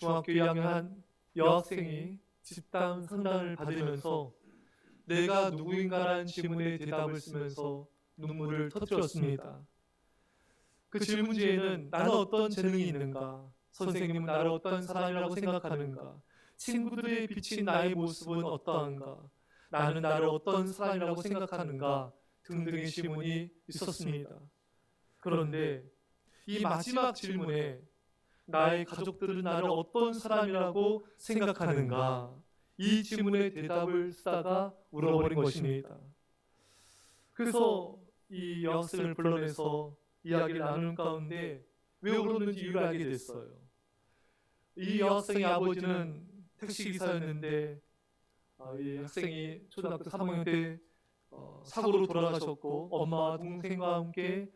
중학교 2학년 한 여학생이 집단 상담을 받으면서 내가 누구인가라는 질문에 대답을 쓰면서 눈물을 터뜨렸습니다. 그 질문지에는 나는 어떤 재능이 있는가? 선생님은 나를 어떤 사람이라고 생각하는가? 친구들의 비친 나의 모습은 어떠한가? 나는 나를 어떤 사람이라고 생각하는가? 등등의 질문이 있었습니다. 그런데 이 마지막 질문에 나의 가족들은 나를 어떤 사람이라고 생각하는가? 이 질문에 대답을 쓰다가 울어버린 것입니다. 그래서 이 여학생을 불러내서 이야기를 나누는 가운데 왜 울었는지 이유를 알게 됐어요. 이 여학생의 아버지는 택시기사였는데 이 학생이 초등학교 3학년 때 사고로 돌아가셨고 엄마와 동생과 함께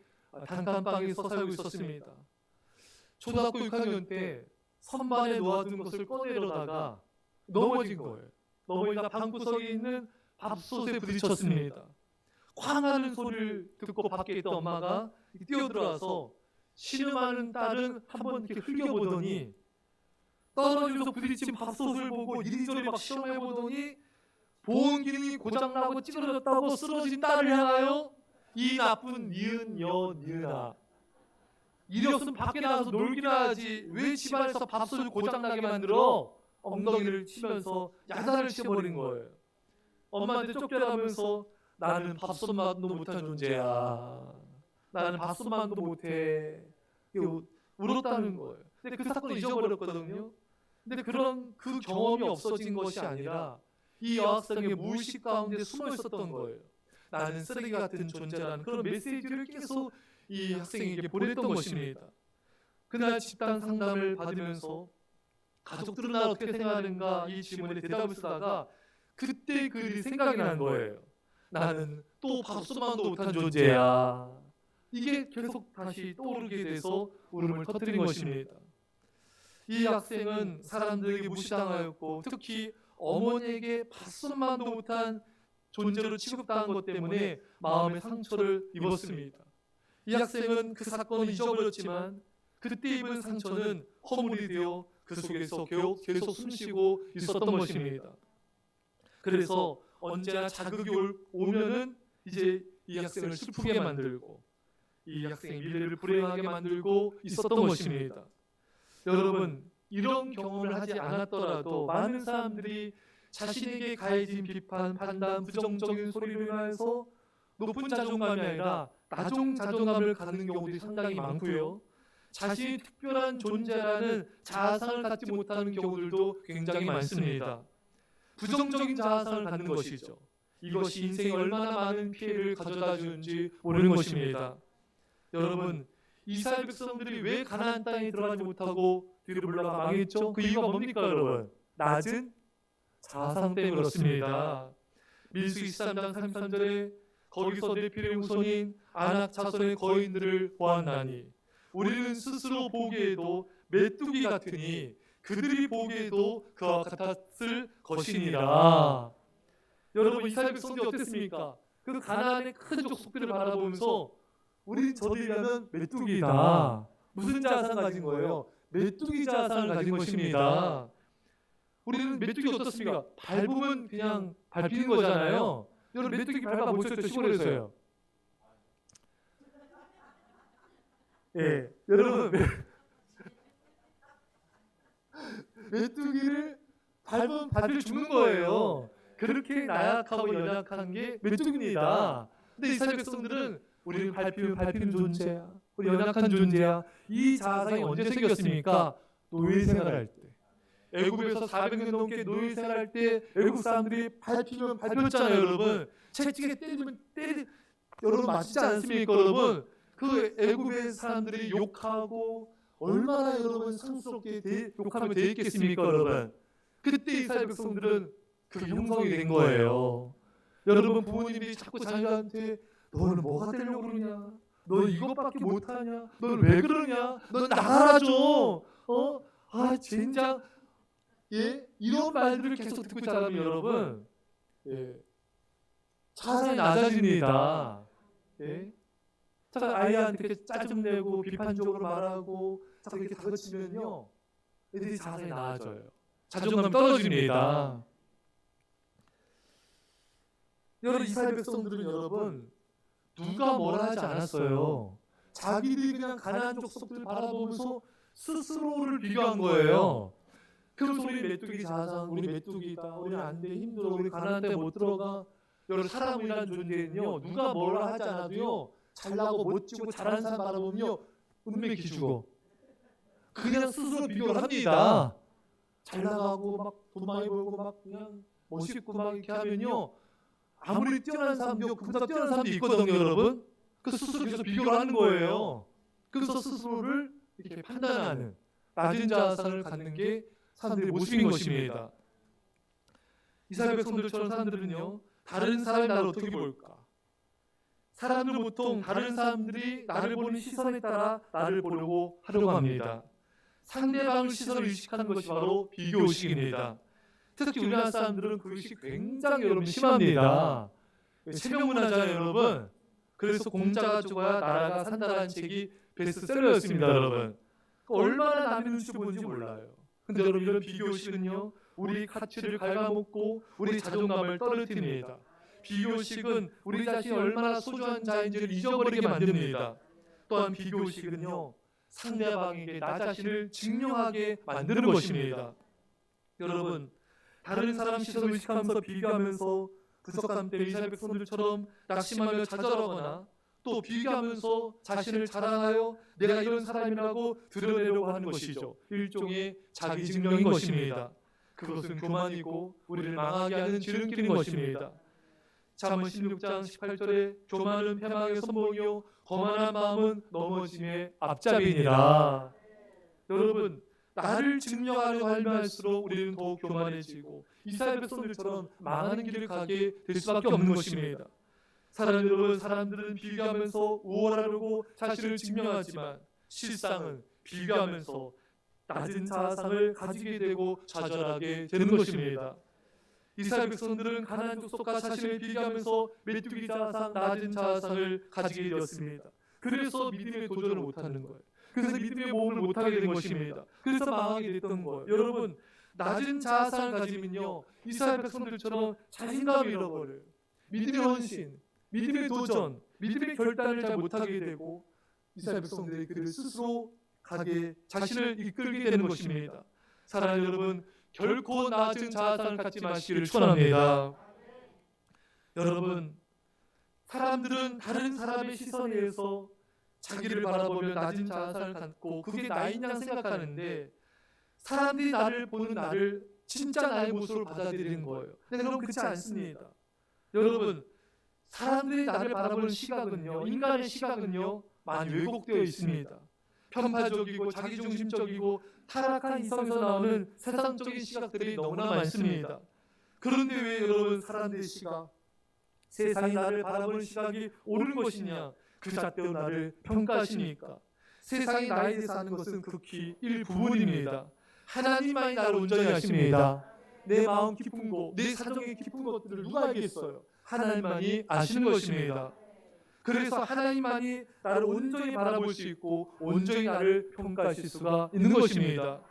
단칸방에서 살고 있었습니다. 초등학교 6학년 때 선반에 놓아둔 것을 꺼내려다가 넘어진 거예요. 넘어지다 방구석에 있는 밥솥에 부딪혔습니다. 쾅 하는 소리를 듣고 밖에 있던 엄마가 뛰어들어와서 신음하는 딸은 한번 이렇게 흘겨보더니 떨어져서 부딪힌 밥솥을 보고 이리저리 막 시험해보더니 보온 기능이 고장나고 찌그러졌다고 쓰러진 딸을 향하여 이 나쁜 니은아 이리 없으면 밖에 나가서 놀기나 하지 왜 집안에서 밥솥을 고장나게 만들어? 엉덩이를 치면서 야단을 치버린 거예요. 엄마한테 쫓겨나면서 나는 밥솥만도 못한 존재야. 나는 밥솥만도 못해. 울었다는 거예요. 근데 그 사건을 잊어버렸거든요. 근데 그런 그 경험이 없어진 것이 아니라 이 여학생의 무의식 가운데 숨어 있었던 거예요. 나는 쓰레기 같은 존재라는 그런 메시지를 계속 이 학생에게 보냈던 것입니다. 그날 집단 상담을 받으면서 가족들은 나를 어떻게 생각하는가 이 질문에 대답을 쓰다가 그때 그 일이 생각이 난 거예요. 나는 또 밥솥만도 못한 존재야. 이게 계속 다시 떠오르게 돼서 울음을 터뜨린 것입니다. 이 학생은 사람들에게 무시당하였고 특히 어머니에게 밥솥만도 못한 존재로 취급당한 것 때문에 마음의 상처를 입었습니다. 이 학생은 그 사건을 잊어버렸지만 그때 입은 상처는 허물이 되어 그 속에서 계속 숨쉬고 있었던 것입니다. 그래서 언제나 자극이 오면은 이제 이 학생을 슬프게 만들고 이 학생의 미래를 불행하게 만들고 있었던 것입니다. 여러분, 이런 경험을 하지 않았더라도 많은 사람들이 자신에게 가해진 비판, 판단, 부정적인 소리를 인하여서 높은 자존감이 아니라 나중 자존감을 갖는 경우들이 상당히 많고요. 자신이 특별한 존재라는 자아상을 갖지 못하는 경우들도 굉장히 많습니다. 부정적인 자아상을 갖는 것이죠. 이것이 인생에 얼마나 많은 피해를 가져다 주는지 모르는 것입니다. 여러분, 이스라엘 백성들이 왜 가나안 땅에 들어가지 못하고 뒤로 물러가 망했죠? 그 이유가 뭡니까 여러분? 낮은 자아상 때문에 그렇습니다. 민수기 13장 33절에 거기서 내 피를 후손인 아낙 자손의 거인들을 보았나니 우리는 스스로 보기에도 메뚜기 같으니 그들이 보기에도 그와 같았을 것이니라. 여러분 이스라엘 백성들이 어땠습니까? 그 가나안의 큰 족속들을 바라보면서 우리 저들이라면 메뚜기다. 무슨 자아상을 가진 거예요? 메뚜기 자아상을 가진 것입니다. 우리는 메뚜기 어떻습니까? 밟으면 그냥 밟히는 거잖아요. 여러분 메뚜기 밟아 보셨죠? 시골에서요. 예, 여러분 메뚜기를 밟으면 밟혀 죽는 거예요. 그렇게 나약하고 연약한 게 메뚜기입니다. 근데 이스라엘 백성들은 우리를 밟히면 밟히는 존재야. 우리 연약한 존재야. 이 자아상이 언제 생겼습니까? 노예 생활할 때. 애굽에서 400년 넘게 노예 생활할 때 애굽 사람들이 밟히면 밟혔잖아요, 여러분. 채찍에 때리면 여러분 맞지 않습니까, 여러분? 그 애굽의 사람들이 욕하고 얼마나 여러분 상스럽게 욕하며 대했겠습니까, 여러분? 그때 이스라엘 백성들은 그게 형성이 된 거예요. 여러분 부모님이 자꾸 자녀한테 너는 뭐가 되려고 그러냐? 너 이것밖에 못하냐? 너는 왜 그러냐? 너 나가라 좀. 젠장. 예? 이런 말들을 계속 듣고 자라면 여러분, 예, 자상이 낮아집니다. 예? 자, 아이한테 짜증내고 비판적으로 말하고 자꾸 이렇게 다그치면요, 애들이 자상이 나아져요. 자존감이 떨어집니다. 여러분, 이스라엘 백성들은 여러분 누가 뭐라 하지 않았어요. 자기들이 그냥 가나안 족속들 바라보면서 스스로를 비교한 거예요. 그래서 우리 메뚜기 자상, 우리 메뚜기다, 우리 안 돼, 힘들어, 우리 가나안 땅에 못 들어가. 여러분, 사람이라는 존재는요, 누가 뭐라 하지 않아도요, 잘나고 멋지고 잘하는 사람 바라보면요, 운명이 기죽어. 그냥 스스로 비교를 합니다. 잘 나가고 막 돈 많이 벌고 막 그냥 멋있고 막 이렇게 하면요, 아무리 뛰어난 사람도 그보다 뛰어난 사람도 있거든요, 여러분. 그 스스로 계속 비교를 하는 거예요. 그래서 스스로를 이렇게 판단하는 낮은 자아상을 갖는 게 사람들의 모습인 것입니다. 이스라엘 백성들처럼 사람들은요, 다른 사람이 나를 어떻게 볼까? 사람들은 보통 다른 사람들이 나를 보는 시선에 따라 나를 보려고 하려고 합니다. 상대방의 시선을 의식하는 것이 바로 비교의식입니다. 특히 우리나라 사람들은 그 의식이 굉장히 여러분 심합니다. 체면문화잖아요, 여러분. 그래서 공자가 죽어야 나라가 산다라는 책이 베스트셀러였습니다, 여러분. 얼마나 남의 눈치 보는지 몰라요. 근데 여러분, 이런 비교의식은요, 우리 가치를 갉아먹고 우리 자존감을 떨어뜨립니다. 비교의식은 우리 자신이 얼마나 소중한 자인지를 잊어버리게 만듭니다. 또한 비교의식은요, 상대방에게 나 자신을 증명하게 만드는 것입니다. 여러분, 다른 사람 시선을 의식하면서 비교하면서 부족함 때문에 이스라엘 백성들처럼 낙심하며 좌절하거나 또 비교하면서 자신을 자랑하여 내가 이런 사람이라고 드러내려고 하는 것이죠. 일종의 자기 증명인 것입니다. 그것은 교만이고 우리를 망하게 하는 지름길인 것입니다. 잠언 16장 18절에 교만은 패망의 선봉이요 거만한 마음은 넘어짐의 앞잡이니라. 여러분, 나를 증명하려고 하면 할수록 우리는 더욱 교만해지고 이스라엘 백성들처럼 망하는 길을 가게 될 수밖에 없는 것입니다. 사랑하는 여러분, 사람들은 비교하면서 우월하려고 자신을 증명하지만 실상은 비교하면서 낮은 자아상을 가지게 되고 좌절하게 되는 것입니다. 이스라엘 백성들은 가나안 족속과 자신을 비교하면서 메뚜기 자아상, 낮은 자아상을 가지게 되었습니다. 그래서 믿음의 도전을 못하는 거예요. 그래서 믿음의 모험을 못하게 된 것입니다. 그래서 망하게 됐던 거예요. 여러분, 낮은 자아상을 가지면요, 이스라엘 백성들처럼 자신감을 잃어버려요. 믿음의 헌신, 믿음의 도전, 믿음의 결단을 잘 못하게 되고 이스라엘 백성들이 그를 스스로 가게 자신을 이끌게 되는 것입니다. 사랑하는 여러분, 결코 낮은 자아상을 갖지 마시기를 축원합니다. 여러분, 사람들은 다른 사람의 시선에 의해서 자기를 바라보며 낮은 자아상을 갖고 그게 나인 양 생각하는데 사람들이 나를 보는 나를 진짜 나의 모습으로 받아들이는 거예요. 근데 여러분, 그렇지 않습니다. 여러분, 사람들이 나를 바라보는 시각은요, 인간의 시각은요, 많이 왜곡되어 있습니다. 편파적이고 자기중심적이고 타락한 이성에서 나오는 세상적인 시각들이 너무나 많습니다. 그런데 왜 여러분, 사람들의 시각, 세상이 나를 바라보는 시각이 옳은 것이냐, 그 잣대로 나를 평가하십니까? 세상이 나에 대해서 하는 것은 극히 일부분입니다. 하나님만이 나를 온전히 아십니다. 내 마음 깊은 것, 내 사정의 깊은 것들을 누가 알겠어요? 하나님만이 아시는 것입니다. 그래서 하나님만이 나를 온전히 바라볼 수 있고 온전히 나를 평가하실 수가 있는 것입니다.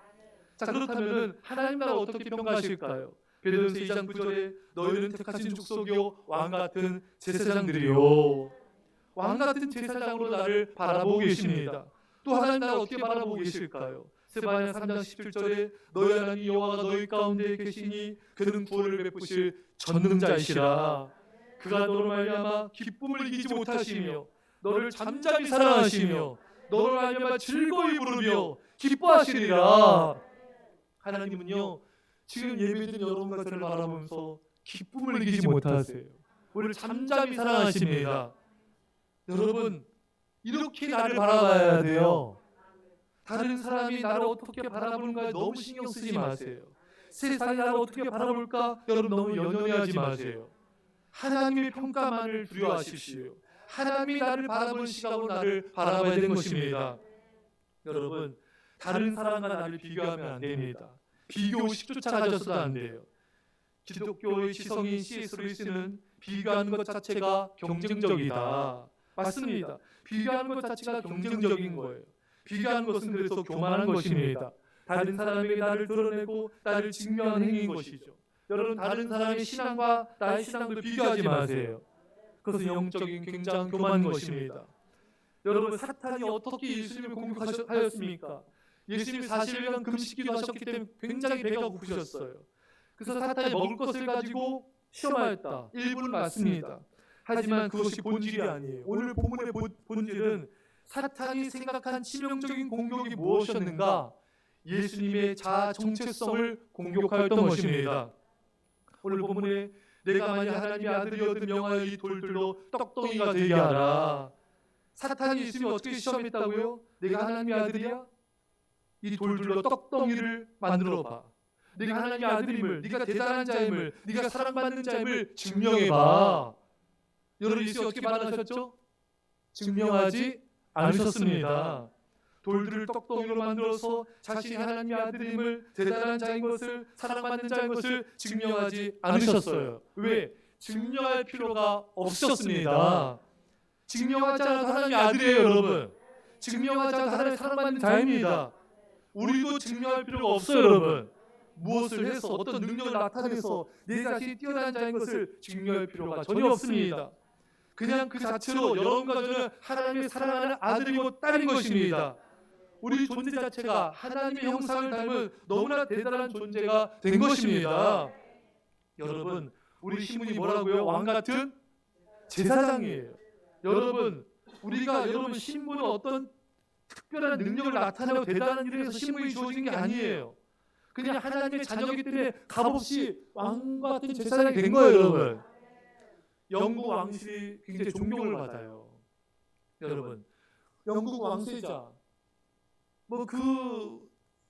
자, 그렇다면 하나님 나를 어떻게 평가하실까요? 베드로전서 2장 9절에 너희는 택하신 족속이요 왕같은 제사장들이요. 왕같은 제사장으로 나를 바라보고 계십니다. 또 하나님 나를 어떻게 바라보고 계실까요? 스바냐 3장 17절에 너희 하나님 여호와가 너희 가운데 계시니 그는 구원을 베푸실 전능자이시라. 그가 너로 말미암아 기쁨을 이기지 못하시며 너를 잠잠히 사랑하시며 너를 말미암아 즐거이 부르며 기뻐하시리라. 하나님은요, 지금 예배드린 여러분과 저를 바라보면서 기쁨을 이기지 못하세요. 우리를 잠잠히 사랑하십니다. 여러분, 이렇게 나를 바라봐야 돼요. 다른 사람이 나를 어떻게 바라보는가에 너무 신경 쓰지 마세요. 세상이 나를 어떻게 바라볼까 여러분 너무 연연해하지 마세요. 하나님의 평가만을 두려워하십시오. 하나님이 나를 바라보는 시각으로 나를 바라봐야 되는 것입니다. 여러분, 다른 사람과 나를 비교하면 안 됩니다. 비교의식조차 가져서도 안 돼요. 기독교의 시성인 C.S. 루이스는 비교하는 것 자체가 경쟁적이다. 맞습니다. 비교하는 것 자체가 경쟁적인 거예요. 비교하는 것은 그래서 교만한 것입니다. 다른 사람에게 나를 드러내고 나를 증명하는 행위인 것이죠. 여러분, 다른 사람의 신앙과 나의 신앙도 비교하지 마세요. 그것은 영적인 굉장한 교만인 것입니다. 여러분, 사탄이 어떻게 예수님을 공격하였습니까? 예수님이 40일간 금식기도 하셨기 때문에 굉장히 배가 고프셨어요. 그래서 사탄이 먹을 것을 가지고 시험하였다. 일부는 맞습니다. 하지만 그것이 본질이 아니에요. 오늘 본문의 본질은 사탄이 생각한 치명적인 공격이 무엇이었는가? 예수님의 자아 정체성을 공격하였던 것입니다. 오늘 본문에 내가 만약 하나님의 아들이어도 명하여 이 돌들로 떡덩이가 되게 하라. 사탄이 예수님을 어떻게 시험했다고요? 내가 하나님의 아들이야? 이 돌들로 떡덩이를 만들어봐. 네가 하나님의 아들임을, 네가 대단한 자임을, 네가 사랑받는 자임을 증명해봐. 여러분, 예수님이 어떻게 반응하셨죠? 증명하지 않으셨습니다. 돌들을 떡덩이로 만들어서 자신이 하나님의 아들임을, 대단한 자인 것을, 사랑받는 자인 것을 증명하지 않으셨어요. 왜? 증명할 필요가 없었습니다. 증명하지 않아도 하나님의 아들이에요, 여러분. 증명하지 않아도 하나님의 사랑받는 자입니다. 우리도 증명할 필요가 없어요, 여러분. 무엇을 해서 어떤 능력을 나타내서 내 자신이 뛰어난 자인 것을 증명할 필요가 전혀 없습니다. 그냥 그 자체로 여러분과 저는 하나님의 사랑하는 아들이고 딸인 것입니다. 우리 존재 자체가 하나님의 형상을 닮은 너무나 대단한 존재가 된 것입니다. 여러분, 우리 신분이 뭐라고요? 왕같은 제사장이에요. 여러분, 여러분 신분은 어떤 특별한 능력을 나타내고 대단한 일을 해서 신분이 주어진 게 아니에요. 그냥 하나님의 자녀이기 때문에 값없이 왕과 같은 제사장이 된 거예요, 여러분. 영국 왕실이 굉장히 존경을 받아요. 여러분, 영국 왕세자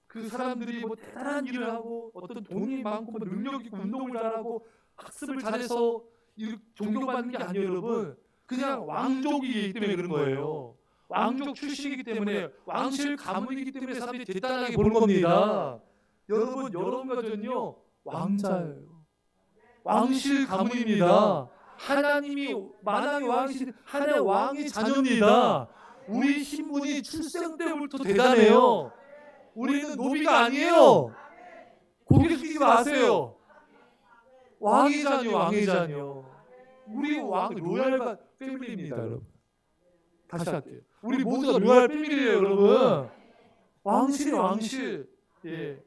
그 사람들이 대단한 일을 하고 어떤 돈이 많고 능력이 있고 운동을 잘하고 학습을 잘해서 존경받는 게 아니에요, 여러분. 그냥 왕족이기 때문에 그런 거예요. 왕족 출신이기 때문에, 왕실 가문이기 때문에 사람들이 대단하게 보는 겁니다. 여러분과 저는요 왕자예요. 왕실 가문입니다. 하나님이 만왕의 왕이신 하나님의 왕의 자녀입니다. 우리 신분이 출생 때부터 대단해요. 우리는 노비가 아니에요. 고개 숙이지 마세요. 왕의 자녀, 왕의 자녀. 우리 왕 로얄 패밀리입니다, 여러분. 다시 할게요. 우리 모두가 로얄 패밀리예요, 여러분. 왕실이에요, 왕실. 예.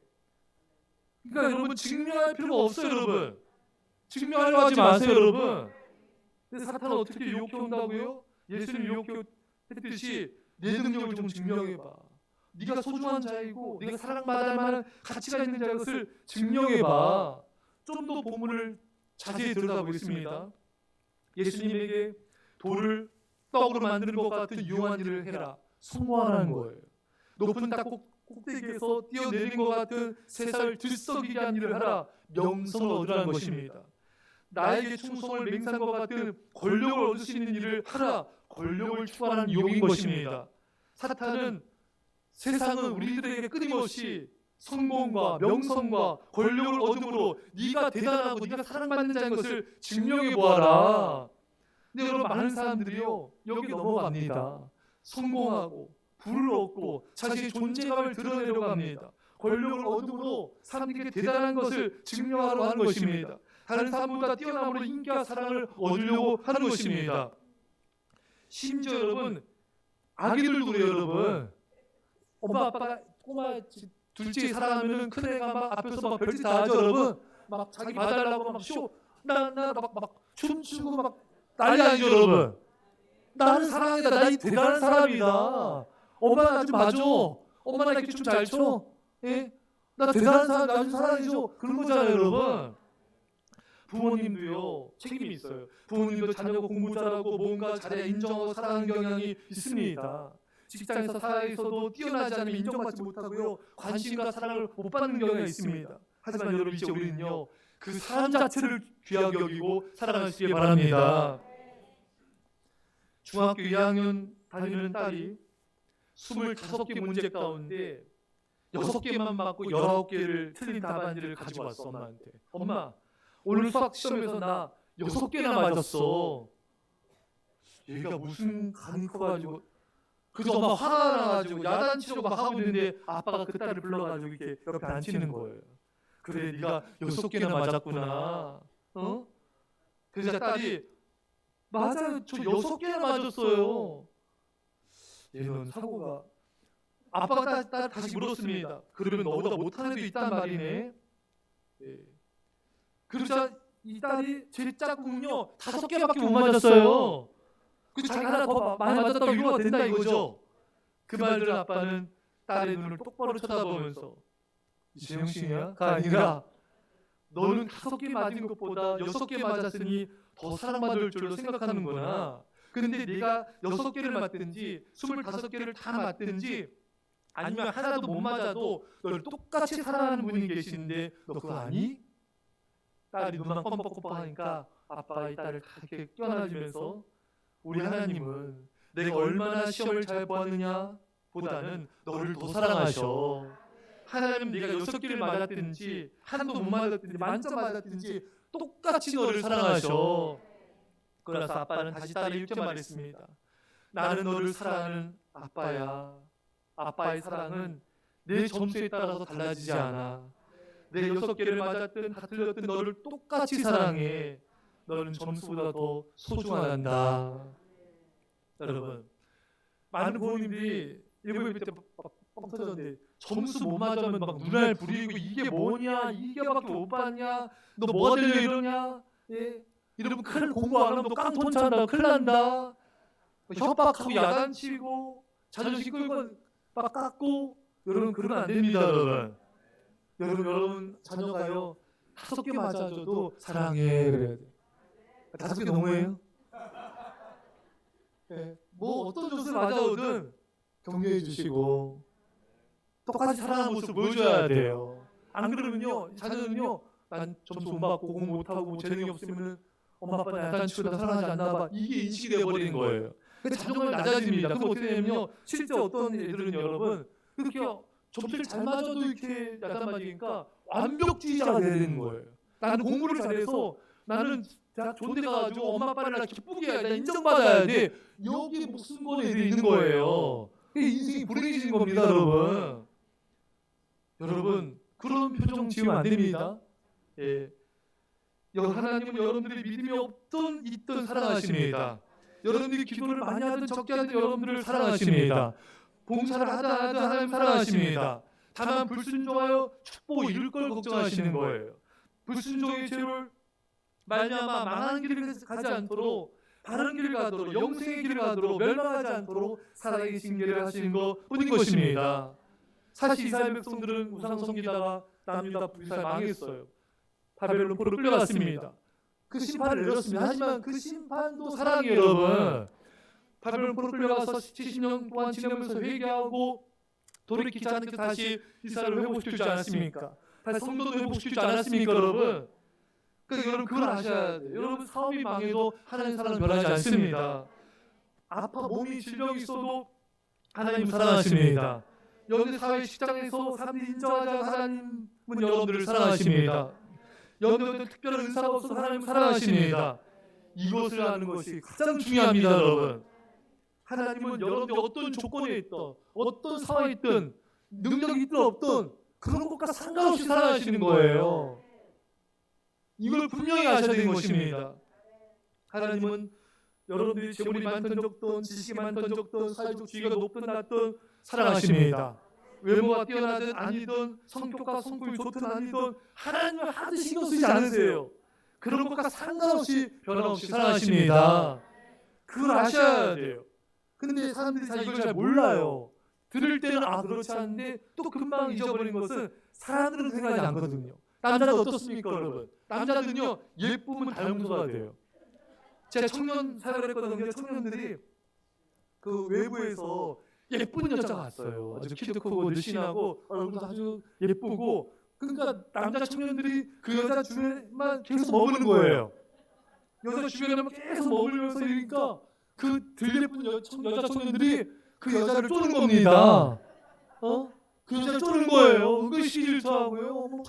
그러니까 여러분 증명할 필요가 없어요, 여러분. 증명하려고 하지 마세요, 여러분. 근데 사탄은 어떻게 유혹해 온다고요? 예수님 유혹했듯이 내 능력을 좀 증명해봐. 네가 소중한 자이고 네가 사랑받을 만한 가치가 있는 자인 것을 증명해봐. 좀 더 본문을 자세히 들여다보겠습니다. 예수님에게 돌을 떡으로 만드는 것 같은 유용한 일을 해라. 성공하라는 거예요. 높은 딱 꼭대기에서 뛰어내린 것 같은 세상을 들썩이게 한 일을 하라. 명성을 얻으라는 것입니다. 나에게 충성을 맹세한 것 같은 권력을 얻을 수 있는 일을 하라. 권력을 추구하는 유혹인 것입니다. 사탄은 세상은 우리들에게 끊임없이 성공과 명성과 권력을 얻음으로 네가 대단하고 네가 사랑받는 자인 것을 증명해 보아라. 근데 여러분, 많은 사람들이요 여기 넘어갑니다. 성공하고 부를 얻고 자신의 존재감을 드러내려고 합니다. 권력을 얻음으로 사람들에게 대단한 것을 증명하려 하는 것입니다. 다른 사람보다 뛰어남으로 인기와 사랑을 얻으려고 하는 것입니다. 심지어 여러분, 아기들도 그래요, 여러분. 엄마 아빠가 꼬마 둘째 사랑하면은 큰애가 막 앞에서 막 별짓 다 하죠, 여러분. 막 자기 봐달라고 막 막 춤추고 막 난리 아니죠, 여러분. 나는 사랑이다. 나 이 대단한 사람이다. 엄마 나 좀 봐줘. 엄마 나 이렇게 춤 잘 춰. 예? 나 대단한 사람, 나 좀 사랑해줘. 그런 거잖아요, 여러분. 부모님도요 책임이 있어요. 부모님도 자녀가 공부 잘하고 뭔가 잘해야 인정하고 사랑하는 경향이 있습니다. 직장에서 사회에서도 뛰어나지 않으면 인정받지 못하고요 관심과 사랑을 못 받는 경향이 있습니다. 하지만 여러분, 이제 우리는요 그 사람 자체를 귀하게 여기고 살아가시기 바랍니다. 중학교 2학년 다니는 딸이 25개 문제 가운데 6개만 맞고 19개를 틀린 답안지를 가지고 왔어, 엄마한테. 엄마, 오늘 수학 시험에서 나 6개나 맞았어. 얘가 무슨 간이 커가지고 그래서 막 화가 나가지고 야단치려고 막 하고 있는데 아빠가 그 딸을 불러가지고 이렇게 옆에 앉히는 거예요. 그래, 네가 6개나 맞았구나. 어? 그래서 딸이 맞아요, 저 6개나 맞았어요. 얘는 사고가. 아빠가 다시 물었습니다. 그러면 너보다 못한 애도 있단 말이네. 예. 그러자 이 딸이 제 짝꿍은요 5개밖에 못 맞았어요. 그 자기가 하나 더 많이 맞았다고 위로가 된다 이거죠. 그 말들을 아빠는 딸의 눈을 똑바로 쳐다보면서 제정신이야가 아니라 너는 5개 맞은 것보다 6개 맞았으니 더 사랑받을 줄로 생각하는구나. 근데 네가 6개를 맞든지 25개를 다 맞든지 아니면 하나도 못 맞아도 널 똑같이 사랑하는 분이 계시는데 너 그거 아니? 딸이 눈만 껌뻑껌뻑하니까 아빠가 이 딸을 다 이렇게 껴안아주면서 우리 하나님은 내가 얼마나 시험을 잘 보았느냐 보다는 너를 더 사랑하셔. 하나님 네가 6개를 맞았든지 한도 못 맞았든지 만점 맞았든지 똑같이 너를 사랑하셔. 그래서 아빠는 다시 딸에 이렇게 말했습니다. 나는 너를 사랑하는 아빠야. 아빠의 사랑은 내 점수에 따라서 달라지지 않아. 내 6개를 맞았든 다 틀렸든 너를 똑같이 사랑해. 너는 점수보다 더 소중하단다. 여러분, 많은 부모님들이 일부러 그때 뻥 터졌는데 점수 못 맞으면 막 눈알 부리고 이게 뭐냐, 이게밖에 못 봤냐, 너 뭐가 되려 이러냐, 예? 이러면 큰일 공부 안 하면 너 깡통 찬다, 큰일 난다. 협박하고 야단치고 자존심 끌고 막 깎고. 여러분 그러면 안 됩니다, 여러분. 여러분 자녀가요 5개 맞아줘도 사랑해 그래야 돼. 5개 너무해요? 네. 뭐 어떤 점수를 맞아오든 격려해 주시고 똑같이 사랑하는 모습을 보여줘야 돼요. 안 그러면요 자녀는요 난 점수 못 받고 공부 못하고 재능이 없으면 엄마 아빠 나 야단치고 나 사랑하지 않나 봐, 이게 인식이 돼버리는 거예요. 근데 자존감이 낮아집니다. 그럼 어떻게 되냐면요 실제 어떤 애들은 여러분 그렇게 점수를 잘 맞아도 이렇게 야단 맞으니까 완벽주의자가 되는 거예요. 나는 공부를 잘해서 나는 대학 좋은 데 가가지고 엄마 아빠를 나 기쁘게 해야 돼, 인정받아야 돼, 여기에 목숨 거는 애들이 있는 거예요. 그게 인생이 불행해지는 겁니다, 여러분. 여러분 그런 표정 지으면 안 됩니다. 예. 하나님은 여러분들이 믿음이 없든 있든 사랑하십니다. 여러분들이 기도를 많이 하든 적게 하든 여러분들을 사랑하십니다. 봉사를 하든 안 하든 하나님 사랑하십니다. 다만 불순종하여 축복을 이룰 걸 걱정하시는 거예요. 불순종의 죄를 말미암아 망하는 길을 가지 않도록 바른 길을 가도록 영생의 길을 가도록 멸망하지 않도록 살아계신 길을 하시는 것뿐인 것입니다. 사실 이스라엘 백성들은 우상 섬기다가 남유다 북이스라엘 망했어요. 바벨론 포로 끌려갔습니다. 그 심판을 내렸습니다. 하지만 그 심판도 사랑이에요, 여러분. 바벨론 포로 끌려가서 70년 동안 지내면서 회개하고 돌이키지 않는 그 다시 이스라엘을 회복시키지 않았습니까? 다시 성도도 회복시키지 않았습니까, 여러분? 그러니까 여러분 그걸 아셔야 돼요. 여러분 사업이 망해도 하나님 사랑은 변하지 않습니다. 몸이 질병이 있어도 하나님 사랑하십니다. 연대 사회 직장에서 사람들이 인정하지 않은 하나님은 여러분들을 사랑하십니다. 연대에 특별한 은사가 없어도 하나님 사랑하십니다. 이것을 아는 것이 가장 중요합니다, 여러분. 하나님은 여러분들이 어떤 조건에 있든 어떤 상황에 있든 능력이 있든 없든 그런 것과 상관없이 사랑하시는 거예요. 이걸 분명히 아셔야 되는 것입니다. 하나님은 여러분들이 재물이 많든 적든 지식이 많든 적든 사회적 지위가 높든 낮든 사랑하십니다. 외모가 뛰어나든 아니든 성격과 성품이 좋든 아니든 하나님을 하나도 신경 쓰지 않으세요. 그런 것과 상관없이 변함없이 사랑하십니다. 그걸 아셔야 돼요. 근데 사람들이 이걸 잘 몰라요. 들을 때는 그렇지 않은데 또 금방 잊어버리는 것은 사람들은 생각하지 않거든요. 남자는 어떻습니까, 여러분? 남자들은요 예쁘면 다용도가 돼요. 제가 청년 사역을 했거든요. 청년들이 그 외부에서 예쁜 여자가 왔어요. 아주 키도 크고 늘씬하고 얼굴도 아주 예쁘고, 그러니까 남자 청년들이 그 여자 주변에만 계속 머무는 거예요. 여자 주변에만 계속 머물면서 이러니까 그 들 예쁜 여자 청년들이 그 여자를 쪼는 겁니다. 그 여자를 쪼는 거예요. 은근히 질투하고요. 어머,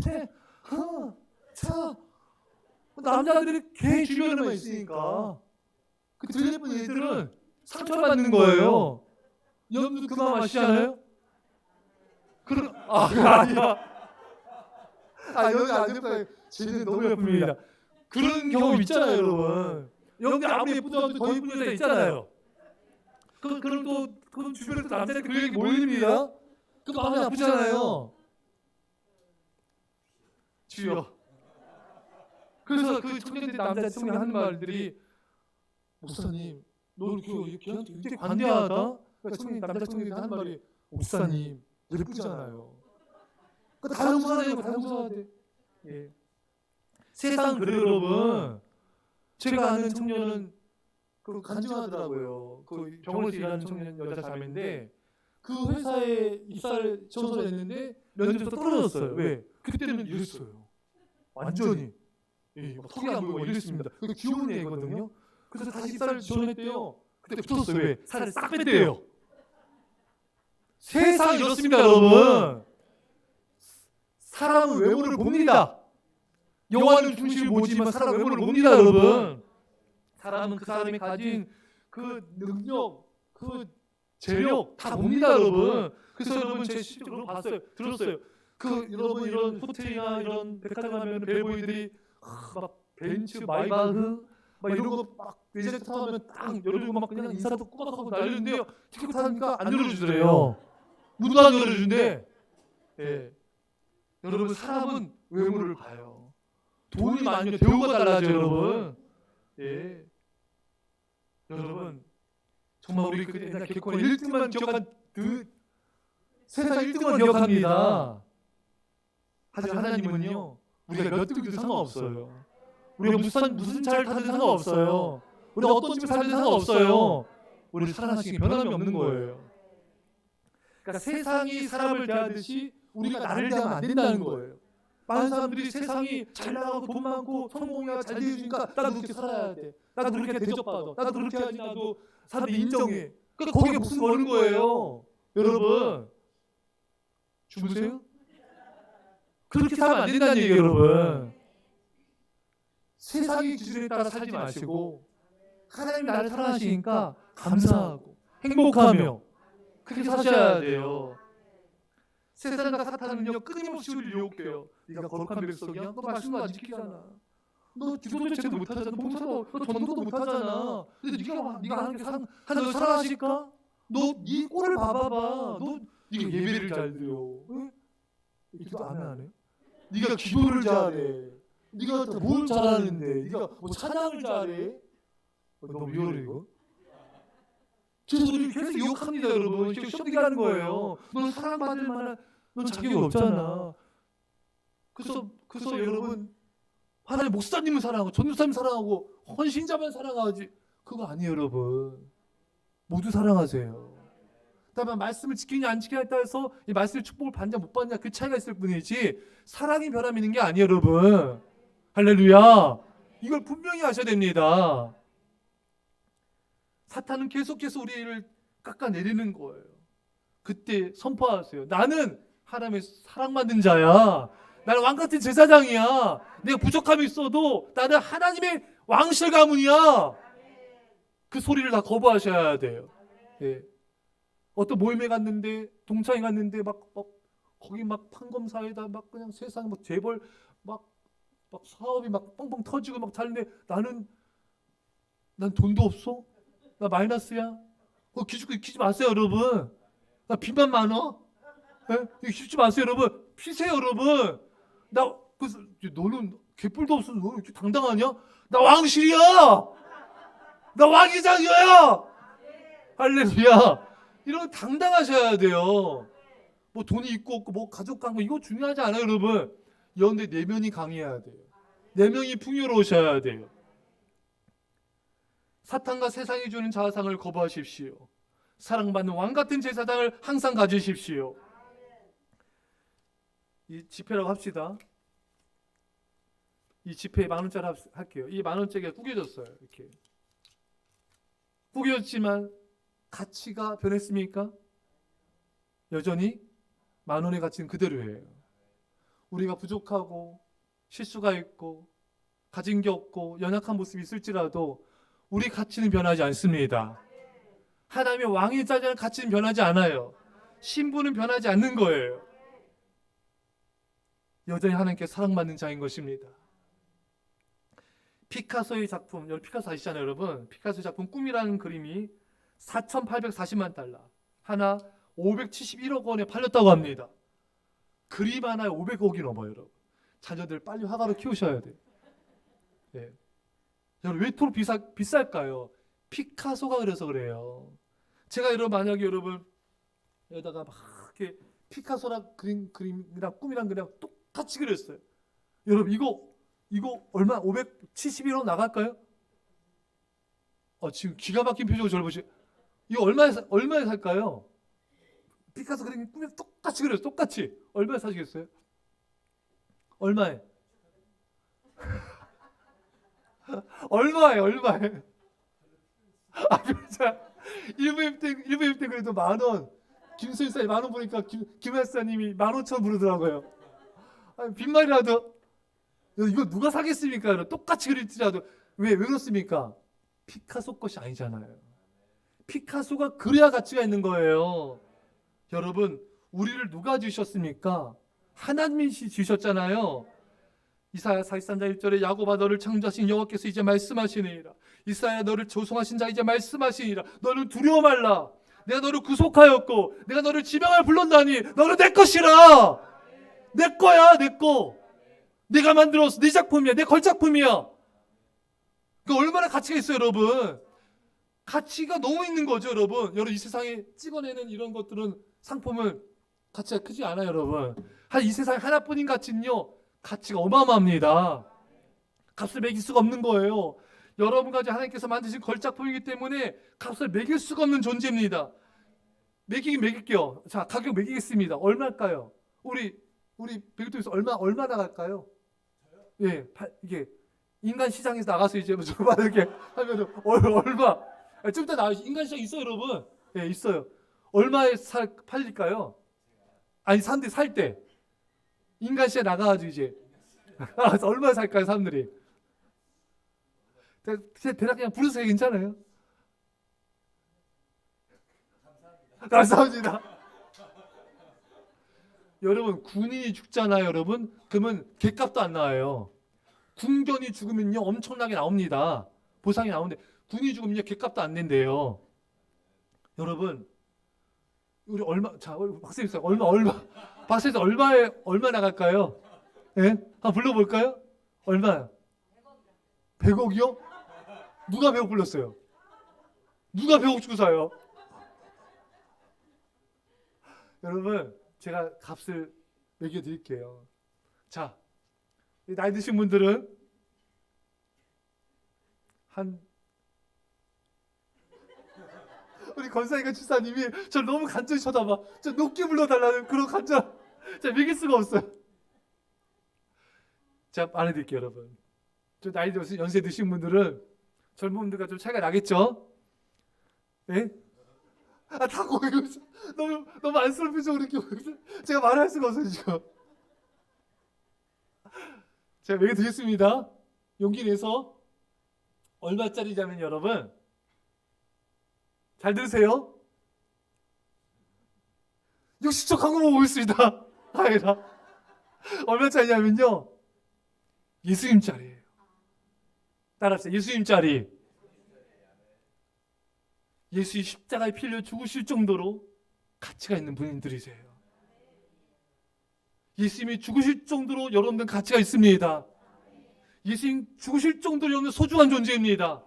남자들이 걔 주변에만 있으니까 그 들 예쁜 애들은 상처받는 거예요. 여러분도 그 마음 아시잖아요? 그런 아니야. 여기 안 예뻐요. 쟤는 너무 예쁩니다. 그런 경험 있잖아요, 여러분. 여기 아무리 예쁘더라도 더 예쁜 여자 있잖아요. 그럼 또 그 주변에서 남자들 그 얘기 모입니다. 그 마음이 아프잖아요. 주여. 그래서 그 청년들 남자 청년 하는 말들이 목사님, 너 걔한테 굉장히 관대하다. 그러니까 청년 남자 청년들이 하는 말이 목사님 예쁘잖아요. 다 용서하네요. 다 용서해야 돼. 예. 세상 그래요, 여러분. 제가 아는 청년은 그 간증하더라고요. 그 병원에서 일하는 청년 여자 자매인데 그 회사에 입사를 지원서 냈는데 면접에서 떨어졌어요. 왜? 그때는 이랬어요. 완전히 턱이 안 보이고 이랬습니다. 그 귀여운 애거든요. 그래서 다시 입사를 지원했대요. 그때 붙었어요. 왜? 살을 싹 뺐대요. 세상이 이렇습니다, 여러분. 사람은 외모를 봅니다. 여호와는 중심을 보지만 사람 외모를 봅니다, 여러분. 사람은 그 사람이 가진 그 능력, 그 재력 다 봅니다, 여러분. 그래서 여러분 제 실제로 봤어요, 들었어요. 그 여러분 이런 호텔이나 이런 백화점 가면 벨보이들이 막 벤츠, 마이바흐 막 이런 거 막 내제 타면 딱 열어주고 막 그냥 인사도 꾸벅하고 날리는데요. 티켓 타니까 안 열어주더래요. 문도 안 열어준대. 예. 여러분 사람은 외모를 봐요. 돈이 많으면 대우가 달라져요, 여러분. 예. 여러분 정말 우리 그 옛날 개콘 1등만 기억한 세상 1등만 기억합니다. 하지만 하나님은요 우리가 몇 등도 상관없어요. 우리가 무슨 차를 타든 상관없어요. 우리가 어떤 집에 살든 상관없어요. 우리를 사랑하시기 변함이 없는 거예요. 그러니까 세상이 사람을 대하듯이 우리가 나를 대하면 안 된다는 거예요. 많은 사람들이 세상이 잘 나가고 돈 많고 성공이야 잘 되어주니까 나도 그렇게 살아야 돼. 나도 그렇게 대접받아. 나도 그렇게 해야지 나도 사람들이 인정해. 그러니까 거기에 무슨 거는 거예요. 여러분 주무세요? 그렇게 살면 안 된다는 얘기예요, 여러분. 세상의 기준에 따라 살지 마시고 하나님 나를 사랑하시니까 감사하고 행복하며 그렇게 사셔야 돼요. 세상과 사탄은요 끊임없이 우리를 유혹해요. 네가 거룩한 백성이야? 너 말씀도 안 지키잖아. 너 기도도 제대로 못하잖아. 봉사도 너 전도도 못하잖아. 근데 네가 하는 게 하나님 사랑하실까? 너 네 꼴을 봐봐봐. 너 네가 예배를 잘 드려. 응? 기도 안 해? 네가 기도를 잘해. 네가 뭘 잘하는데? 네가 뭐 찬양을 잘해? 너무 위험해 이거. 그래서 우리 계속 유혹합니다, 여러분. 시험되게 거예요. 넌 사랑받을 만한 넌 자격이 없잖아. 그래서 여러분 하나님 목사님을 사랑하고 전도사님 사랑하고 헌신자만 사랑하지 그거 아니에요, 여러분. 모두 사랑하세요. 다만 말씀을 지키냐 안 지키냐에 따라서 이 말씀의 축복을 받냐 못 받냐 그 차이가 있을 뿐이지 사랑이 변함이 있는 게 아니에요, 여러분. 할렐루야. 이걸 분명히 아셔야 됩니다. 사탄은 계속해서 우리를 깎아내리는 거예요. 그때 선포하세요. 나는 하나님의 사랑받는 자야. 나는 왕같은 제사장이야. 내가 부족함이 있어도 나는 하나님의 왕실 가문이야. 그 소리를 다 거부하셔야 돼요. 예. 어떤 모임에 갔는데 동창회 갔는데 막 거기 막 판검사에다 막 그냥 세상 막 재벌 막 사업이 막 뻥뻥 터지고 막 잘는데 난 돈도 없어. 나 마이너스야. 기죽지 마세요, 여러분. 나 빚만 많어. 예? 기죽지 마세요, 여러분. 피세요, 여러분. 그래서 너는 개뿔도 없어. 너 이렇게 당당하냐? 나 왕실이야. 나 왕이장이야. 할렐루야. 이런 당당하셔야 돼요. 뭐 돈이 있고 없고 뭐 가족 강고 이거 중요하지 않아요, 여러분. 여런데 내면이 강해야 돼요. 내면이 풍요로우셔야 돼요. 사탄과 세상이 주는 자아상을 거부하십시오. 사랑받는 왕같은 제사장을 항상 가지십시오. 이 지폐라고 합시다. 이 지폐 10,000원짜리 할게요. 이 10,000원짜리가 구겨졌어요. 이렇게 구겨졌지만 가치가 변했습니까? 여전히 10,000원의 가치는 그대로예요. 우리가 부족하고 실수가 있고 가진 게 없고 연약한 모습이 있을지라도 우리 가치는 변하지 않습니다. 하나님의 왕이 자자는 가치는 변하지 않아요. 신분은 변하지 않는 거예요. 여전히 하나님께 사랑받는 자인 것입니다. 피카소의 작품, 여러분 피카소 아시잖아요, 여러분. 피카소의 작품 꿈이라는 그림이 4,840만 달러, 하나 571억 원에 팔렸다고 합니다. 그림 하나에 500억이 넘어요, 여러분. 자녀들 빨리 화가로 키우셔야 돼요. 예. 여러분 왜 이토록 비쌀까요? 피카소가 그래서 그래요. 제가 여러분 만약에 여러분 여기다가 막 이렇게 피카소랑 그림이랑 꿈이랑 그냥 똑같이 그렸어요. 여러분 이거 얼마 571억 나갈까요? 지금 기가 막힌 표정을 저를 보시. 이거 얼마에 살까요? 피카소 그림 꿈이랑 똑같이 그렸어요. 똑같이. 얼마에 사시겠어요? 얼마에? 얼마에? 진짜 1부임 때 그래도 10,000원. 김수일사님 10,000원 보니까 김혜사님이 15,000원 부르더라고요. 빈말이라도 이거 누가 사겠습니까? 똑같이 그릴지라도 왜 그렇습니까? 피카소 것이 아니잖아요. 피카소가 그래야 가치가 있는 거예요. 여러분 우리를 누가 지으셨습니까? 하나님이 지으셨잖아요. 이사야 43장 1절에 야곱아 너를 창조하신 여호와께서 이제 말씀하시니라. 이사야 너를 조성하신 자 이제 말씀하시니라. 너는 두려워 말라. 내가 너를 구속하였고 내가 너를 지명하여 불렀나니 너는 내 것이라. 내 거야, 내 거. 내가 만들었어. 네 작품이야. 내 걸작품이야. 그 얼마나 가치가 있어요, 여러분. 가치가 너무 있는 거죠, 여러분. 여러분 이 세상에 찍어내는 이런 것들은 상품은 가치가 크지 않아요, 여러분. 이 세상에 하나뿐인 가치는요, 가치가 어마어마합니다. 값을 매길 수가 없는 거예요. 여러분까지 하나님께서 만드신 걸작품이기 때문에 값을 매길 수가 없는 존재입니다. 매길게요. 자, 가격 매기겠습니다. 얼마일까요? 우리 백일동에서 얼마 나갈까요? 예, 이게 인간 시장에서 나가서 이제 이렇게 하면은 얼마? 좀 이따 나와. 인간 시장 있어요, 여러분. 예, 있어요. 얼마에 팔릴까요? 아니 살 때 인간 시장 나가가지고 이제 얼마에 살까요, 사람들이? 대략 그냥 부르세요. 괜찮아요? 감사합니다. 여러분 군인이 죽잖아요, 여러분. 그러면 객값도 안 나와요. 군견이 죽으면요 엄청나게 나옵니다. 보상이 나오는데 군인이 죽으면요 객값도 안 낸대요. 여러분 우리 박사님 박사님 얼마 나갈까요? 예? 한번 불러볼까요? 얼마요? 100억이요? 누가 100억 불렀어요? 누가 100억 주고 사요? 여러분 제가 값을 매겨드릴게요. 자, 나이 드신 분들은 우리 권사님과 집사님이 저 너무 간절히 쳐다봐. 저 높게 불러달라는 그런 간절. 제가 매길 수가 없어요. 제가 말해드릴게요, 여러분. 저 나이 드신 연세 드신 분들은 젊은 분들과 좀 차이가 나겠죠? 예? 다 거기 너무 안쓰러운 표정으로 이렇게 제가 말할 수가 없어요, 지금. 제가 매겨드리겠습니다. 용기 내서 얼마짜리냐면 여러분 잘 들으세요. 60초 광고 보고 있습니다. 아니라 얼마짜리냐면요 예수님짜리예요. 따라합시다. 예수님짜리. 예수의 십자가에 피 흘려 죽으실 정도로 가치가 있는 분들이세요. 예수님이 죽으실 정도로 여러분들 가치가 있습니다. 예수님 죽으실 정도로 여러분들 소중한 존재입니다.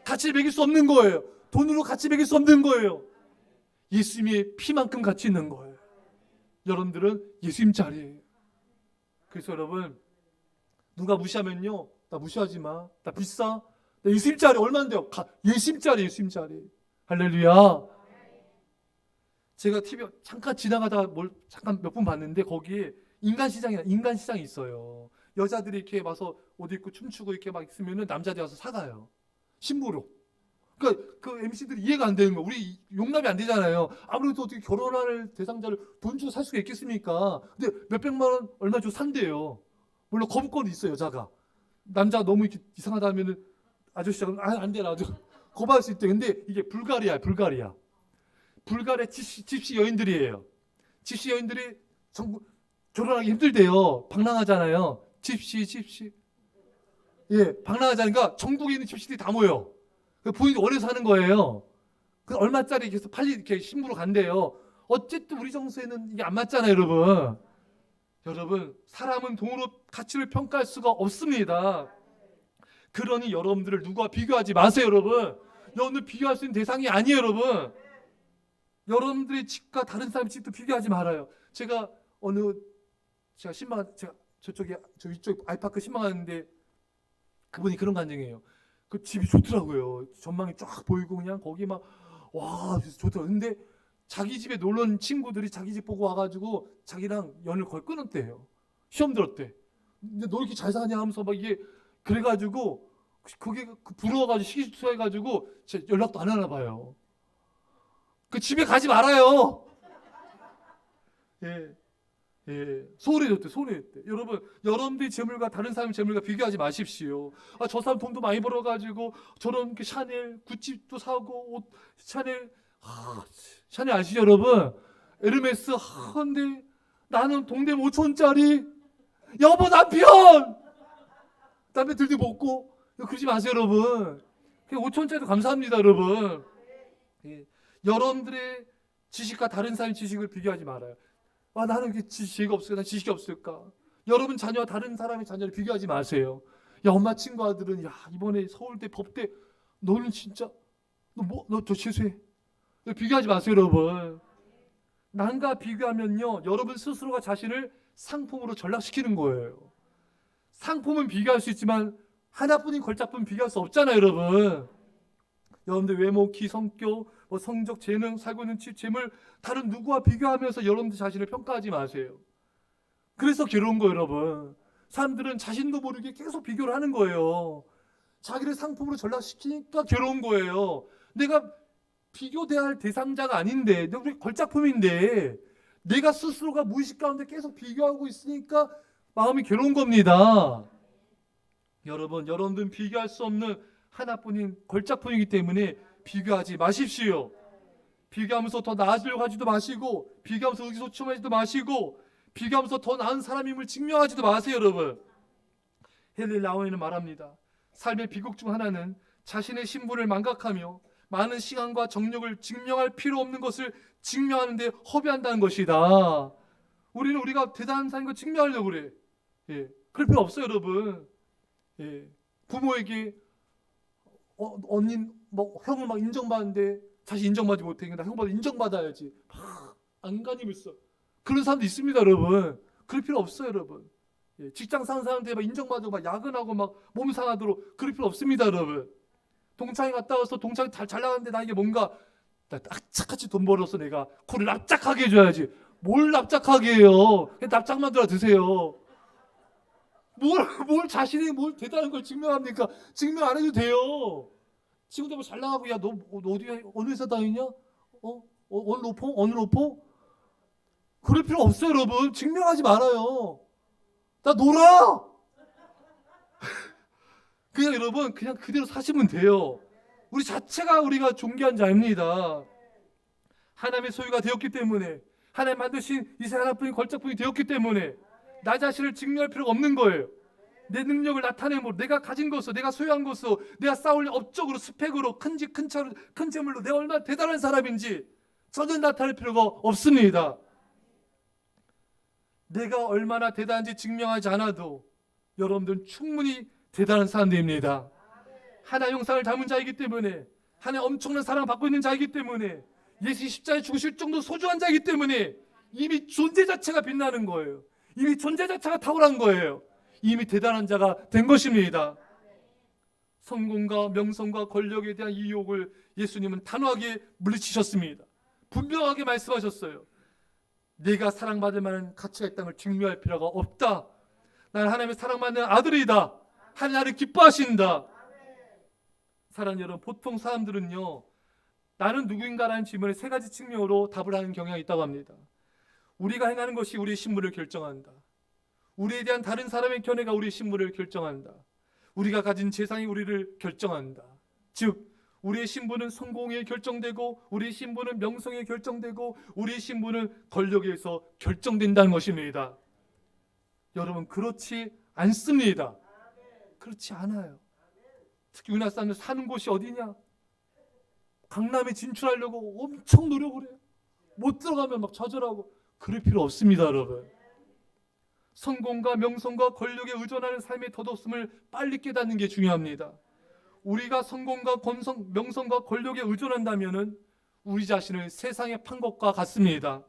가치를 매길 수 없는 거예요. 돈으로 가치 매길 수 없는 거예요. 예수님의 피만큼 가치 있는 거예요. 여러분들은 예수님 자리예요. 그래서 여러분 누가 무시하면요 나 무시하지 마. 나 비싸. 나 예수님 자리 얼마인데요? 예수님 자리. 할렐루야. 제가 TV 잠깐 지나가다가 잠깐 몇 분 봤는데 거기에 인간 시장이 있어요. 여자들이 이렇게 와서 옷 입고 춤추고 이렇게 막 있으면은 남자들이 와서 사가요. 신부로. 그러니까 그 MC들이 이해가 안 되는 거예요. 우리 용납이 안 되잖아요. 아무래도 어떻게 결혼할 대상자를 돈 주고 살 수가 있겠습니까? 근데 몇백만 원 얼마 주고 산대요. 물론 거부권이 있어요, 여자가. 남자가 너무 이렇게 이상하다 하면은 아저씨가 안 돼, 나도 거부할 수 있대. 근데 이게 불가리아. 불가리아 집시 여인들이에요. 집시 여인들이 전국 결혼하기 힘들대요. 방랑하잖아요. 집시. 예, 방랑하자니까 전국에 있는 집시들이 다 모여. 본인이 원해서 하는 거예요. 그 얼마짜리 계속 이렇게 신부로 간대요. 어쨌든 우리 정서에는 이게 안 맞잖아요, 여러분. 여러분, 사람은 돈으로 가치를 평가할 수가 없습니다. 그러니 여러분들을 누구와 비교하지 마세요, 여러분. 여러분들 비교할 수 있는 대상이 아니에요, 여러분. 여러분들의 집과 다른 사람의 집도 비교하지 말아요. 제가 저 위쪽 아이파크 신방하는데 그분이 그런 간증이에요. 그 집이 좋더라고요. 전망이 쫙 보이고 그냥 거기 막 와 좋더라고요. 근데 자기 집에 놀러 온 친구들이 자기 집 보고 와가지고 자기랑 연을 거의 끊었대요. 시험 들었대. 근데 너 이렇게 잘 사냐 하면서 막 이게 그래가지고 그게 부러워가지고 시기투사해가지고 연락도 안 하나 봐요. 그 집에 가지 말아요. 소홀해졌대. 여러분, 여러분들의 재물과 다른 사람의 재물과 비교하지 마십시오. 저 사람 돈도 많이 벌어가지고 저런 샤넬, 구찌도 사고 옷 샤넬 아시죠, 여러분? 에르메스. 근데 나는 동대문 5천원짜리 여보 남편 들도 먹고 그러지 마세요, 여러분. 5천원짜리도 감사합니다, 여러분. 여러분들의 지식과 다른 사람의 지식을 비교하지 말아요. 나는 이렇게 지식이 없을까? 난 지식이 없을까? 여러분 자녀와 다른 사람의 자녀를 비교하지 마세요. 엄마 친구 아들은 이번에 서울대 법대 너는 진짜 너 최소해. 비교하지 마세요, 여러분. 남과 비교하면요, 여러분 스스로가 자신을 상품으로 전락시키는 거예요. 상품은 비교할 수 있지만 하나뿐인 걸작품은 비교할 수 없잖아요, 여러분. 여러분들 외모, 키, 성격, 성적, 재능, 살고 있는 집, 재물 다른 누구와 비교하면서 여러분들 자신을 평가하지 마세요. 그래서 괴로운 거예요, 여러분. 사람들은 자신도 모르게 계속 비교를 하는 거예요. 자기를 상품으로 전락시키니까 괴로운 거예요. 내가 비교돼야 대상자가 아닌데, 우리 걸작품인데 내가 스스로가 무의식 가운데 계속 비교하고 있으니까 마음이 괴로운 겁니다. 여러분들은 비교할 수 없는 하나뿐인 걸작품이기 때문에 비교하지 마십시오. 비교하면서 더 나아지려고 하지도 마시고, 비교하면서 의기소침하지도 마시고, 비교하면서 더 나은 사람임을 증명하지도 마세요, 여러분. 헨리 라우에는 말합니다. 삶의 비극 중 하나는 자신의 신분을 망각하며 많은 시간과 정력을 증명할 필요 없는 것을 증명하는 데 허비한다는 것이다. 우리는 우리가 대단한 사람인 걸 증명하려고 그래. 그럴 필요 없어요, 여러분. 부모에게 언니 형을 막 인정받는데 자신 인정받지 못해. 나 형보다 인정받아야지. 안간힘을 써. 그런 사람도 있습니다, 여러분. 그럴 필요 없어요, 여러분. 직장 사는 사람들 막 인정받고 막 야근하고 막 몸 상하도록 그럴 필요 없습니다, 여러분. 동창회 갔다 와서 동창회 잘 나가는데 나 이게 뭔가 납작같이 돈 벌어서 내가 코를 납작하게 해줘야지. 뭘 납작하게 해요? 그냥 납작만 들어 드세요. 뭘 자신이 뭘 대단한 걸 증명합니까? 증명 안 해도 돼요. 친구들 잘 나가고 너 어느 회사 다니냐? 어느 로펌? 그럴 필요 없어요, 여러분. 증명하지 말아요. 나 놀아. 그냥 여러분 그냥 그대로 사시면 돼요. 우리 자체가 우리가 존귀한 자입니다. 하나님의 소유가 되었기 때문에, 하나님 만드신 이 하나뿐인 걸작품이 되었기 때문에 나 자신을 증명할 필요가 없는 거예요. 내 능력을 나타내므로, 내가 가진 것으로, 내가 소유한 것으로, 내가 쌓을 업적으로, 스펙으로, 큰 집, 큰 차, 큰 재물로 내가 얼마나 대단한 사람인지 전혀 나타낼 필요가 없습니다. 내가 얼마나 대단한지 증명하지 않아도 여러분들은 충분히 대단한 사람들입니다. 하나의 형상을 닮은 자이기 때문에, 하나의 엄청난 사랑을 받고 있는 자이기 때문에, 예수 십자가에 죽으실 정도 소중한 자이기 때문에 이미 존재 자체가 빛나는 거예요. 이미 존재 자체가 탁월한 거예요. 이미 대단한 자가 된 것입니다. 성공과 명성과 권력에 대한 유혹을 예수님은 단호하게 물리치셨습니다. 분명하게 말씀하셨어요. 내가 사랑받을 만한 가치가 있다는 걸 증명할 필요가 없다. 나는 하나님의 사랑받는 아들이다. 하나님 나를 기뻐하신다. 사랑하는 여러분, 보통 사람들은요, 나는 누구인가라는 질문에 세 가지 측면으로 답을 하는 경향이 있다고 합니다. 우리가 행하는 것이 우리의 신분을 결정한다. 우리에 대한 다른 사람의 견해가 우리의 신분을 결정한다. 우리가 가진 재산이 우리를 결정한다. 즉 우리의 신분은 성공에 결정되고, 우리의 신분은 명성에 결정되고, 우리의 신분은 권력에서 결정된다는 것입니다. 여러분, 그렇지 않습니다. 그렇지 않아요. 특히 우리나라 사람들 사는 곳이 어디냐? 강남에 진출하려고 엄청 노력을 해요. 못 들어가면 막 좌절하고. 그럴 필요 없습니다, 여러분. 성공과 명성과 권력에 의존하는 삶의 덧없음을 빨리 깨닫는 게 중요합니다. 우리가 성공과 명성과 권력에 의존한다면 우리 자신을 세상에 판 것과 같습니다.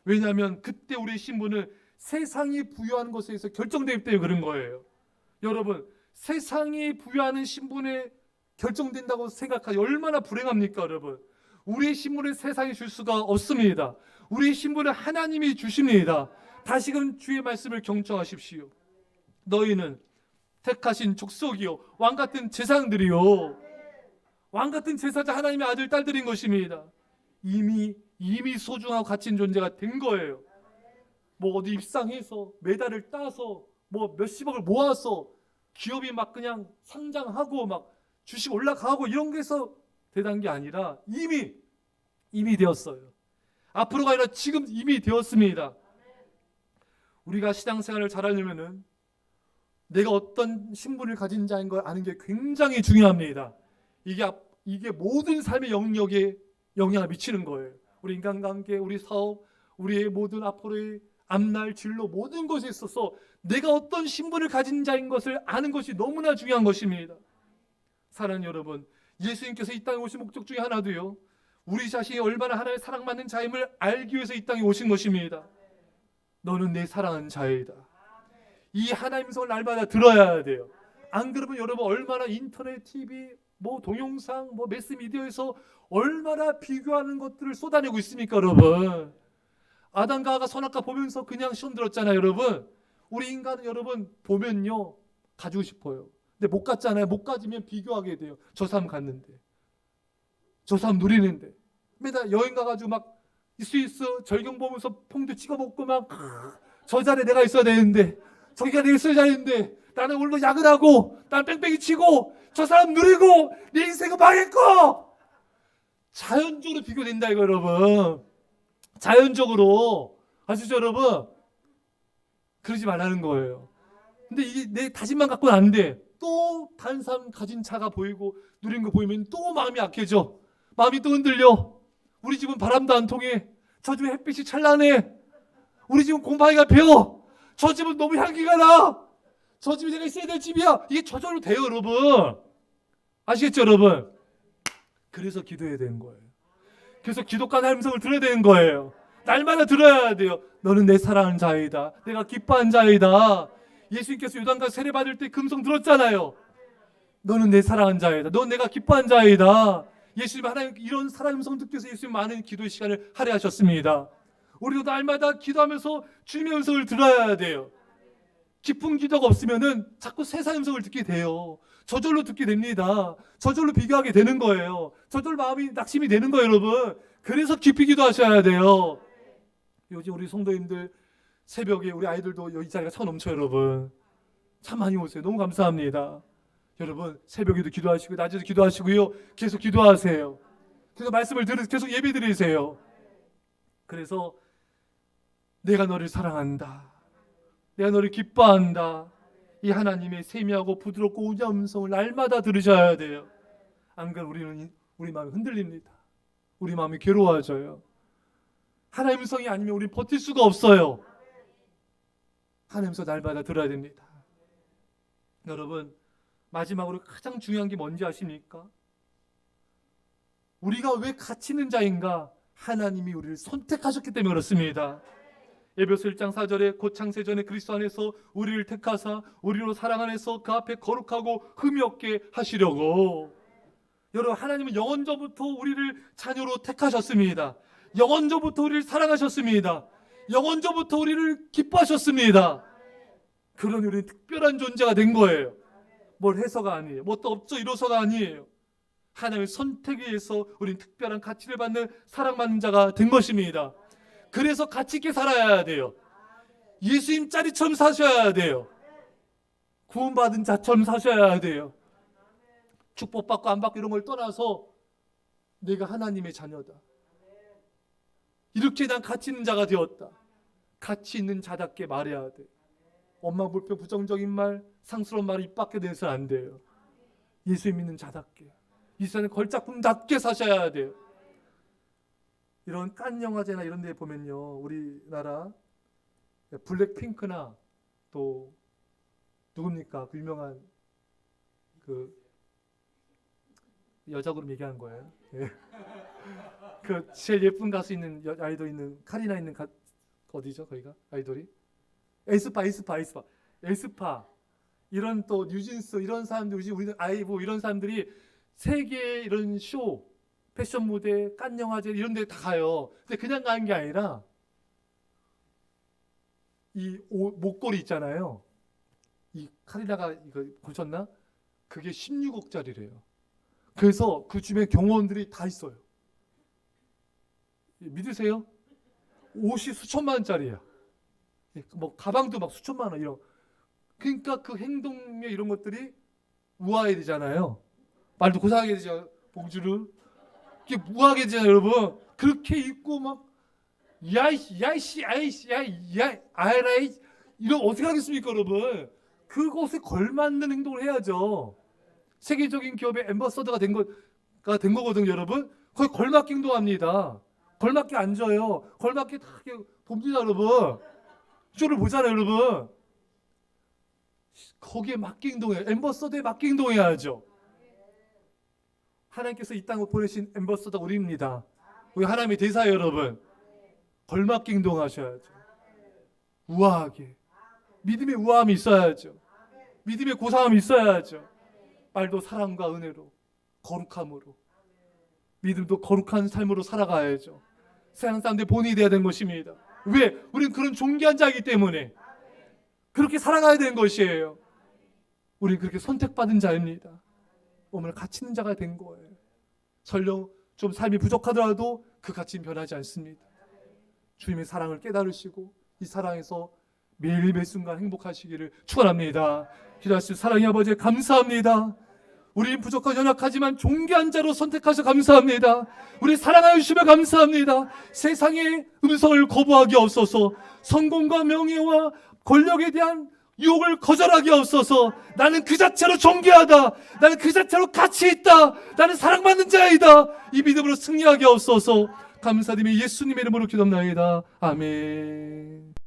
왜냐하면 그때 우리의 신분은 세상이 부여하는 것에 의해서 결정되기 때문에 그런 거예요. 여러분, 세상이 부여하는 신분에 결정된다고 생각하기 얼마나 불행합니까, 여러분? 우리의 신분을 세상이 줄 수가 없습니다. 우리의 신분을 하나님이 주십니다. 다시금 주의 말씀을 경청하십시오. 너희는 택하신 족속이요, 왕같은 제사장들이요. 왕같은 제사장, 하나님의 아들 딸들인 것입니다. 이미 소중하고 가치 있는 존재가 된 거예요. 뭐 어디 입상해서 메달을 따서 뭐 몇십억을 모아서 기업이 막 그냥 상장하고 막 주식 올라가고 이런 게 해서 대단한 게 아니라 이미 되었어요. 앞으로가 아니라 지금 이미 되었습니다. 우리가 신앙생활을 잘하려면은 내가 어떤 신분을 가진 자인 걸 아는 게 굉장히 중요합니다. 이게 모든 삶의 영역에 영향을 미치는 거예요. 우리 인간관계, 우리 사업, 우리의 모든 앞으로의 앞날 진로, 모든 것에 있어서 내가 어떤 신분을 가진 자인 것을 아는 것이 너무나 중요한 것입니다. 사랑하는 여러분, 예수님께서 이 땅에 오신 목적 중에 하나도요, 우리 자신이 얼마나 하나님의 사랑받는 자임을 알기 위해서 이 땅에 오신 것입니다. 너는 내 사랑하는 자이다. 이 하나님의 음성을 날마다 들어야 돼요. 안 그러면 여러분 얼마나 인터넷, TV, 뭐 동영상, 뭐 매스미디어에서 얼마나 비교하는 것들을 쏟아내고 있습니까, 여러분? 아담과 하와가 선악과 보면서 그냥 시험 들었잖아요, 여러분. 우리 인간은 여러분 보면요 가지고 싶어요. 근데 못 갔잖아요. 못 가지면 비교하게 돼요. 저 사람 갔는데, 저 사람 누리는데. 맨날 여행 가가지고 막 스위스 절경 보면서 퐁도 찍어 먹고 막 저 자리에 내가 있어야 되는데, 저기가 내가 있어야 되는데, 나는 오늘 야근하고 나는 뺑뺑이 치고 저 사람 누리고 내 인생은 망했고. 자연적으로 비교된다 이거, 여러분. 자연적으로. 아시죠, 여러분? 그러지 말라는 거예요. 근데 이게 내 다짐만 갖고는 안 돼. 또 다른 사람 가진 차가 보이고 누린 거 보이면 또 마음이 약해져. 마음이 또 흔들려. 우리 집은 바람도 안 통해. 저 집은 햇빛이 찬란해. 우리 집은 곰팡이가 펴. 저 집은 너무 향기가 나. 저 집이 내가 있어야 될 집이야. 이게 저절로 돼요, 여러분. 아시겠죠, 여러분? 그래서 기도해야 되는 거예요. 그래서 기독과 하나님의 음성을 들어야 되는 거예요. 날마다 들어야 돼요. 너는 내 사랑하는 자이다. 내가 기뻐한 자이다. 예수님께서 요단강 세례받을 때 그 음성 들었잖아요. 너는 내 사랑하는 자이다. 넌 내가 기뻐한 자이다. 예수님, 하나님 이런 사랑의 음성 듣기 위해서 예수님 많은 기도의 시간을 할애하셨습니다. 우리도 날마다 기도하면서 주님의 음성을 들어야 돼요. 기쁜 기도가 없으면은 자꾸 세상의 음성을 듣게 돼요. 저절로 듣게 됩니다. 저절로 비교하게 되는 거예요. 저절로 마음이 낙심이 되는 거예요, 여러분. 그래서 깊이 기도하셔야 돼요. 요즘 우리 성도님들 새벽에 우리 아이들도 이 자리가 차 넘쳐요, 여러분. 참 많이 오세요. 너무 감사합니다. 여러분, 새벽에도 기도하시고 낮에도 기도하시고요. 계속 기도하세요. 그래서 말씀을 계속 예배 드리세요. 그래서 내가 너를 사랑한다. 내가 너를 기뻐한다. 이 하나님의 세미하고 부드럽고 온유한 음성을 날마다 들으셔야 돼요. 안 그러면 우리 마음이 흔들립니다. 우리 마음이 괴로워져요. 하나님의 음성이 아니면 우리는 버틸 수가 없어요. 하나님의 음성 날마다 들어야 됩니다. 여러분, 마지막으로 가장 중요한 게 뭔지 아십니까? 우리가 왜 가치 있는 자인가? 하나님이 우리를 선택하셨기 때문에 그렇습니다. 에베소 1장 4절에 곧 창세전에 그리스도 안에서 우리를 택하사 우리로 사랑 안에서 그 앞에 거룩하고 흠이 없게 하시려고. 여러분, 하나님은 영원전부터 우리를 자녀로 택하셨습니다. 영원전부터 우리를 사랑하셨습니다. 영원전부터 우리를 기뻐하셨습니다. 그러니 우리는 특별한 존재가 된 거예요. 뭘 해서가 아니에요. 뭐 또 없죠 이로서가 아니에요. 하나님의 선택에 의해서 우리는 특별한 가치를 받는 사랑받는 자가 된 것입니다. 그래서 가치 있게 살아야 돼요. 예수님 짜리처럼 사셔야 돼요. 구원받은 자처럼 사셔야 돼요. 축복받고 안 받고 이런 걸 떠나서 내가 하나님의 자녀다. 이렇게 난 가치 있는 자가 되었다. 가치 있는 자답게 말해야 돼. 엄마 불평 부정적인 말, 상스러운 말을 입 밖에 내서는 안 돼요. 예수 믿는 자답게, 이 세상에 걸작품답게 사셔야 돼요. 이런 깐 영화제나 이런 데 보면요, 우리나라 블랙핑크나 또 누굽니까? 그 유명한 그 여자 그룹 얘기하는 거예요. 예. 그 제일 예쁜 가수 있는 아이돌 있는 카리나 있는 어디죠? 거기가 아이돌이 에스파 이런 또 뉴진스 이런 사람들 우리 아이보 이런 사람들이 세계 이런 쇼 패션 무대 깐 영화제 이런 데 다 가요. 근데 그냥 가는 게 아니라 이 목걸이 있잖아요. 이 카리나가 이거 보셨나? 그게 16억짜리래요. 그래서 그 주변에 경호원들이 다 있어요. 믿으세요? 옷이 수천만 원짜리야. 뭐 가방도 막 수천만 원 이런. 그러니까 그 행동에 이런 것들이 우아해야 되잖아요. 말도 고상하게 되죠. 봉주를 이게 우아하게 되잖아요, 여러분. 그렇게 입고 막 야이씨 아이라이 이런 어떻게 하겠습니까, 여러분? 그것에 걸맞는 행동을 해야죠. 세계적인 기업의 앰버서더가 된 거거든요, 여러분. 거의 걸맞게 행동합니다. 걸맞게 앉아요. 걸맞게 다 봅니다, 여러분. 쇼를 보잖아요, 여러분. 거기에 맞게 행동해요. 앰버서더에 맞게 행동해야죠. 하나님께서 이 땅을 보내신 앰버서더가 우리입니다. 우리 하나님의 대사예요, 여러분. 걸맞게 행동하셔야죠. 우아하게. 믿음의 우아함이 있어야죠. 믿음의 고상함이 있어야죠. 말도 사랑과 은혜로, 거룩함으로, 믿음도 거룩한 삶으로 살아가야죠. 세상 사람들이 본이 되어야 되는 것입니다. 왜? 우리는 그런 존귀한 자이기 때문에 그렇게 살아가야 되는 것이에요. 우리는 그렇게 선택받은 자입니다. 오늘 가치 있는 자가 된 거예요. 설령 좀 삶이 부족하더라도 그 가치는 변하지 않습니다. 주님의 사랑을 깨달으시고 이 사랑에서 매일 매 순간 행복하시기를 축원합니다. 기도하실 사랑의 아버지 감사합니다. 우리는 부족하고 연약하지만 존귀한 자로 선택하셔 감사합니다. 우리 사랑하여 주시며 감사합니다. 세상의 음성을 거부하기 없어서 성공과 명예와 권력에 대한 유혹을 거절하기 없어서 나는 그 자체로 존귀하다. 나는 그 자체로 가치 있다. 나는 사랑받는 자이다. 이 믿음으로 승리하기 없어서 감사드리며 예수님의 이름으로 기도합니다. 아멘.